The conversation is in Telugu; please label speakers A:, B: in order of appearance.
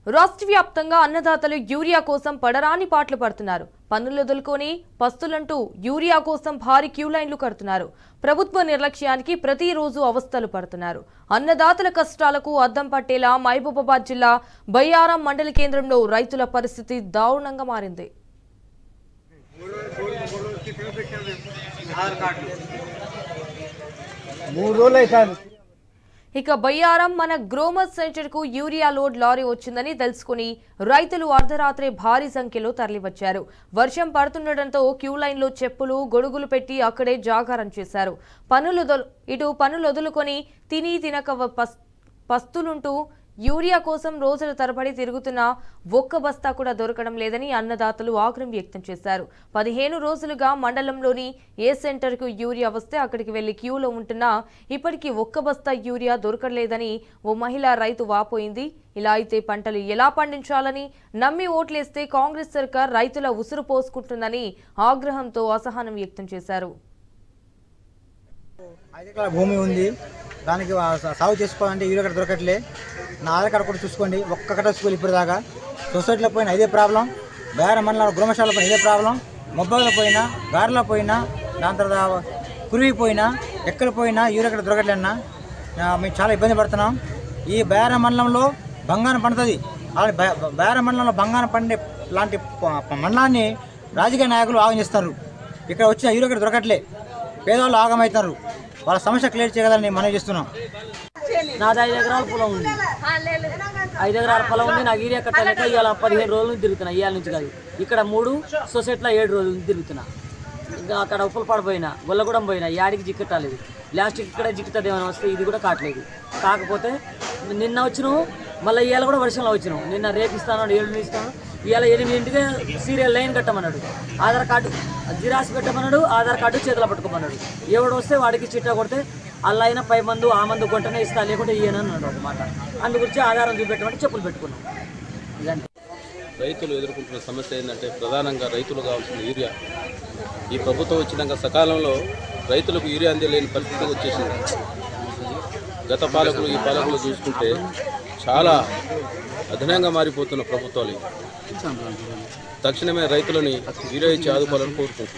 A: రాష్ట్ర వ్యాప్తంగా అన్నదాతలు యూరియా కోసం పడరాని పాటలు పడుతున్నారు. పన్నులు వదులుకొని పస్తులంటూ యూరియా కోసం భారీ క్యూ లైన్లు కడుతున్నారు. ప్రభుత్వ నిర్లక్ష్యానికి ప్రతిరోజు అవస్థలు పడుతున్నారు. అన్నదాతల కష్టాలకు అద్దం పట్టేలా మహబూబాబాద్ జిల్లా బయ్యారం మండల కేంద్రంలో రైతుల పరిస్థితి దారుణంగా మారింది. ఇక బయ్యారం మన గ్రోమర్ సెంటర్ కు యూరియా లోడ్ లారీ వచ్చిందని తెలుసుకుని రైతులు అర్ధరాత్రి భారీ సంఖ్యలో తరలివచ్చారు. వర్షం పడుతుండటంతో క్యూ లైన్ లో చెప్పులు గొడుగులు పెట్టి అక్కడే జాగారం చేశారు. పనులు వదులుకొని తిని తినక పస్తులుంటూ యూరియా కోసం రోజుల తరబడి తిరుగుతున్న ఒక్క బస్తా కూడా దొరకడం లేదని అన్నదాతలు ఆగ్రహం వ్యక్తం చేశారు. 15 రోజులుగా మండలంలోని ఏ సెంటర్కు యూరియా వస్తే అక్కడికి వెళ్లి క్యూలో ఉంటున్నా ఇప్పటికీ ఒక్క బస్తా యూరియా దొరకలేదని ఓ మహిళా రైతు వాపోయింది. ఇలా అయితే పంటలు ఎలా పండించాలని నమ్మి ఓట్లేస్తే కాంగ్రెస్ సర్కార్ రైతుల ఉసురు పోసుకుంటుందని ఆగ్రహంతో అసహనం వ్యక్తం చేశారు.
B: భూమి ఉంది, దానికి సాగు చేసుకోవాలంటే యూరియా కార్డు దొరకట్లే. నా ఆధార్ కార్డు కూడా చూసుకోండి, ఒక్క కట్ట స్కూల్ ఇప్పుడు దాకా. సొసైటీలో పోయినా ఇదే ప్రాబ్లం, బేర మండలం గృహశాలలో పోయినా ఇదే ప్రాబ్లం, మొబ్బలో పోయినా గారెలో పోయినా దాని తర్వాత కురివి పోయినా ఎక్కడ పోయినా యూరియా కార్డు దొరకట్లేన్నా. మేము చాలా ఇబ్బంది పడుతున్నాం. ఈ బేర మండలంలో బంగారం పండుతుంది. అలాంటి బేర మండలంలో బంగారం పండే లాంటి మండలాన్ని రాజకీయ నాయకులు ఆగమిస్తారు. ఇక్కడ వచ్చిన యూరియా కార్డు దొరకట్లే, పేదవాళ్ళు ఆగమవుతున్నారు. వాళ్ళ సమస్య క్లియర్ చేయగలని మనం చేస్తున్నాం.
C: నాది 5 ఎకరాల పొలం ఉంది. 5 ఎకరాల పొలం ఉంది. నాకు యూరియా కట్టలేక ఇవాళ 15 రోజుల నుంచి తిరుగుతున్నా. ఇవాళ నుంచి కాదు, ఇక్కడ 3 సొసైటీలో 7 రోజుల నుంచి తిరుగుతున్నా. ఇంకా అక్కడ ఉప్పలపాడు పోయినా, గొల్లగూడెం పోయినా, యాడికి జిక్కట్టాలేదు. లాస్ట్కి ఇక్కడ జిక్కుతుంది ఏమైనా వస్తే ఇది కూడా కావట్లేదు. కాకపోతే నిన్న వచ్చినావు, మళ్ళీ ఇవాళ కూడా వర్షంలో వచ్చినావు. నిన్న రేపు ఇస్తాను, 7 ఇస్తాను. ఇవాళ 8ంటికే సీరియల్ లైన్ కట్టమన్నాడు. ఆధార్ కార్డు జిరాక్స్ పెట్టమన్నాడు, ఆధార్ కార్డు చేతిలో పట్టుకోమన్నాడు. ఎవడు వస్తే వాడికి చిట్టా కొడితే అలా అయినా పై మందు ఆ మందు కొంటనే ఇస్తా, లేకుంటే ఇయ్యనన్నాడు ఒక మాట. అందు గురించి ఆధారం చూపెట్టమంటే చెప్పులు పెట్టుకున్నాం. ఇదంటే
D: రైతులు ఎదుర్కొంటున్న సమస్య ఏంటంటే ప్రధానంగా రైతులు కావాల్సిన యూరియా. ఈ ప్రభుత్వం వచ్చినాక సకాలంలో రైతులకు యూరియా అందలేని పరిస్థితి వచ్చేసింది. గత పాలకులు ఈ పాలకులు చూసుకుంటే చాలా అదనంగా మారిపోతున్న ప్రభుత్వాలు. తక్షణమే రైతులని యూరియా ఇచ్చి ఆదుకోవాలని కోరుకుంటున్నాం.